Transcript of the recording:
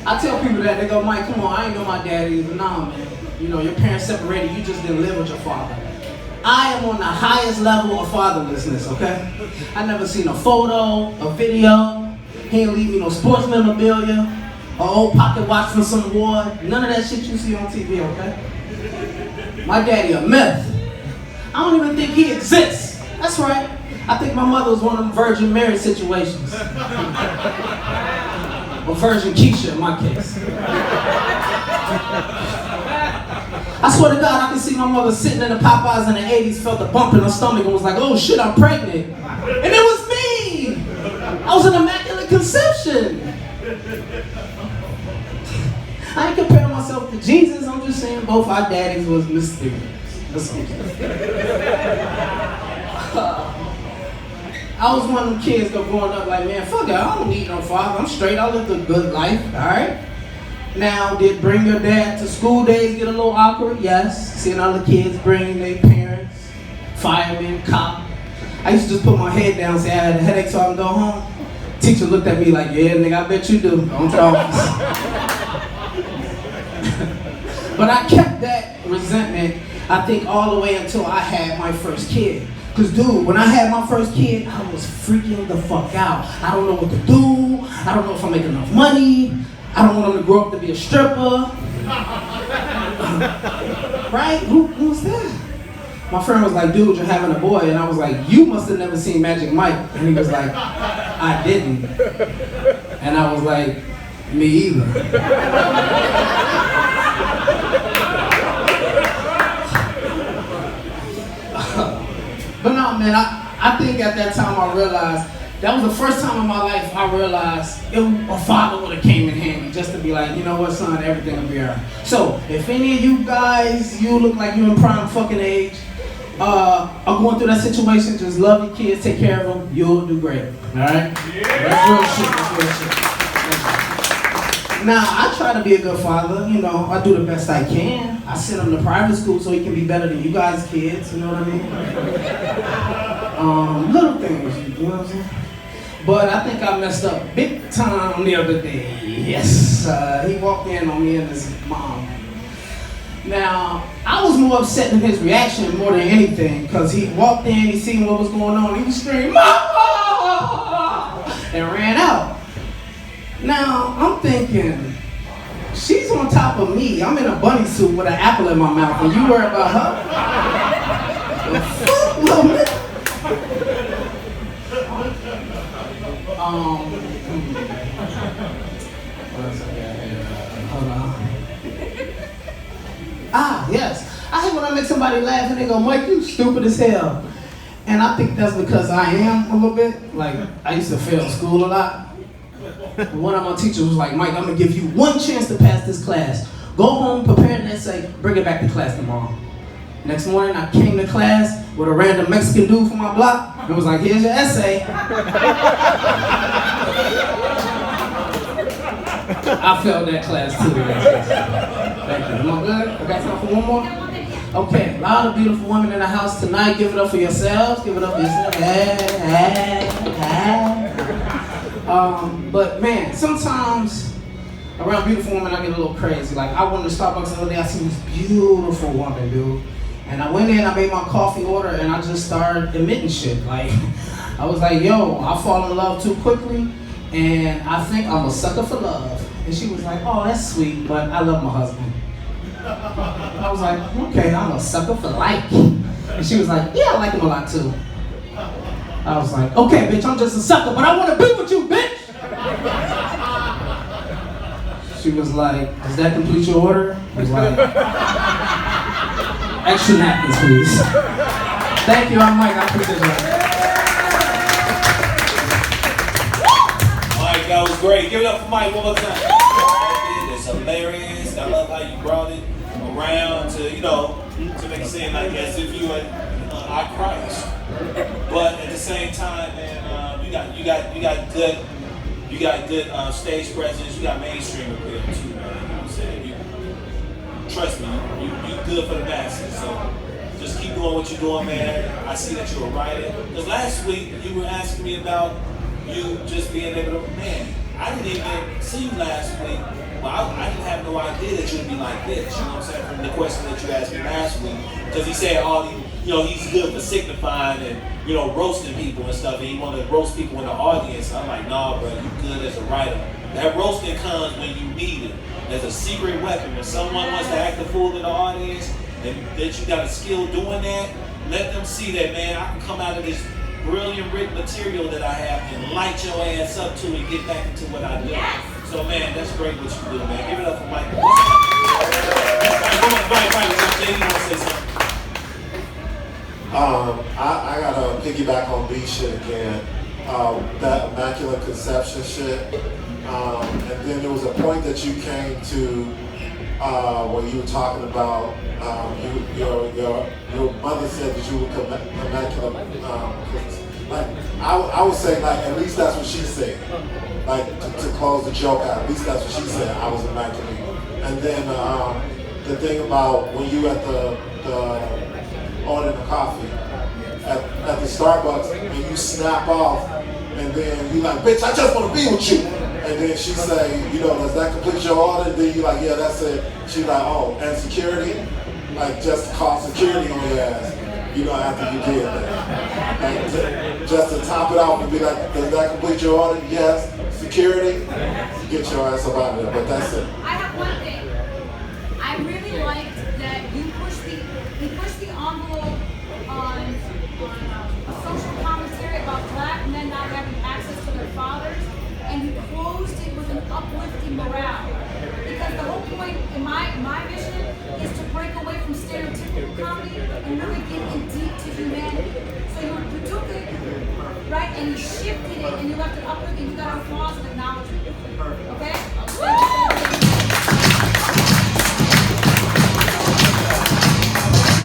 I tell people that, they go, Mike, come on, I ain't know my daddy either. Nah, man. You know, your parents separated, you just didn't live with your father. I am on the highest level of fatherlessness, okay? I never seen a photo, a video. He ain't leave me no sports memorabilia, an old pocket watch from some war. None of that shit you see on TV, okay? My daddy a myth. I don't even think he exists. That's right. I think my mother was one of them Virgin Mary situations. Or Virgin Keisha in my case. I swear to God, I can see my mother sitting in the Popeyes in the 80s, felt a bump in her stomach and was like, oh shit, I'm pregnant. And it was me! I was an immaculate conception. I ain't comparing myself to Jesus, I'm just saying both our daddies was mysterious. That's all I'm saying. I was one of them kids that growing up like, man, fuck it, I don't need no father. I'm straight, I lived a good life, all right? Now, did bring your dad to school days get a little awkward? Yes. Seeing other kids bring their parents, firemen, cop. I used to just put my head down and say I had a headache so I can go home. Teacher looked at me like, yeah, nigga, I bet you do. Don't try. But I kept that resentment, I think, all the way until I had my first kid. Cause dude, when I had my first kid, I was freaking the fuck out. I don't know what to do. I don't know if I make enough money. I don't want him to grow up to be a stripper. Right? Who's that? My friend was like, dude, you're having a boy. And I was like, you must have never seen Magic Mike. And he was like, I didn't. And I was like, me either. But no, man, I think at that time I realized, that was the first time in my life I realized a father would have came in handy just to be like, you know what, son, everything will be all right. So, if any of you guys, you look like you're in prime fucking age, are going through that situation, just love your kids, take care of them, you'll do great, all right? Yeah. That's real shit, that's real shit. Now, I try to be a good father, you know, I do the best I can. I send him to private school so he can be better than you guys' kids, you know what I mean? Little things, you know what I'm saying? But I think I messed up big time the other day. Yes, he walked in on me and his mom. Now, I was more upset than his reaction more than anything, because he walked in, he seen what was going on, he was screaming, Mama! And ran out. Now, I'm thinking, she's on top of me. I'm in a bunny suit with an apple in my mouth, and you worry about her? The fuck, little man? What else I got here? Hold on. Yes. I hate when I make somebody laugh and they go, Mike, you stupid as hell. And I think that's because I am a little bit. Like, I used to fail school a lot. One of my teachers was like, Mike, I'm gonna give you one chance to pass this class. Go home, prepare an essay, bring it back to class tomorrow. Next morning, I came to class with a random Mexican dude from my block. It was like, here's your essay. I failed that class too. Thank you. Am I good? I got time for one more? Okay, a lot of beautiful women in the house tonight. Give it up for yourselves. Give it up for yourselves. But man, sometimes around beautiful women, I get a little crazy. Like, I went to Starbucks the other day, I seen this beautiful woman, dude. And I went in, I made my coffee order, and I just started emitting shit. Like, I was like, yo, I fall in love too quickly, and I think I'm a sucker for love. And she was like, oh, that's sweet, but I love my husband. I was like, okay, I'm a sucker for like. And she was like, yeah, I like him a lot too. I was like, okay, bitch, I'm just a sucker, but I want to be with you, bitch! She was like, does that complete your order? I was like, extra napkins, please. Thank you, I'm Mike, I appreciate that. Mike, that was great. Give it up for Mike one more time. It's hilarious. I love how you brought it around to, you know, to make it seem like as if you had our Christ. But at the same time, man, you got good stage presence. You got mainstream appeal too, man. You know what I'm saying? Trust me, you good for the masses. So just keep doing what you're doing, man. I see that you're a writer. Because last week you were asking me about you just being able to, man, I didn't even see you last week. Well, I didn't have no idea that you'd be like this. You know what I'm saying? From the question that you asked me last week, because he said all these, he's good for signifying and roasting people and stuff, and he want to roast people in the audience. I'm like, nah, bro, you good as a writer. That roasting comes when you need it. There's a secret weapon. When someone wants to act a fool in the audience, and that you got a skill doing that, let them see that, man, I can come out of this brilliant written material that I have and light your ass up to and get back into what I do. Yes. So, man, that's great what you do, man. Give it up for Mike. You want to say something? I gotta piggyback on B shit again. That Immaculate Conception shit. And then there was a point that you came to where you were talking about your mother said that you were immaculate. Like I would say, like, at least that's what she said. Like to close the joke out, at least that's what she said. I was immaculate. And then the thing about when you at the ordering the coffee at the Starbucks and you snap off, and then you like, bitch, I just want to be with you. And then she say, does that complete your order? And then you like, yeah, that's it. She like, oh, and security, like just call security on your ass. After you did that. And just to top it off and be like, does that complete your order? Yes. Security, get your ass up out of there. But that's it. I have one thing. I really liked that you pushed the envelope on a social commentary about black men not having access to their fathers, and you closed it with an uplifting morale. Because the whole point in my vision is to break away from stereotypical comedy and really get in deep to humanity. So you took it, right, and you shifted it, and you left it uplifting. You got applause and acknowledgement.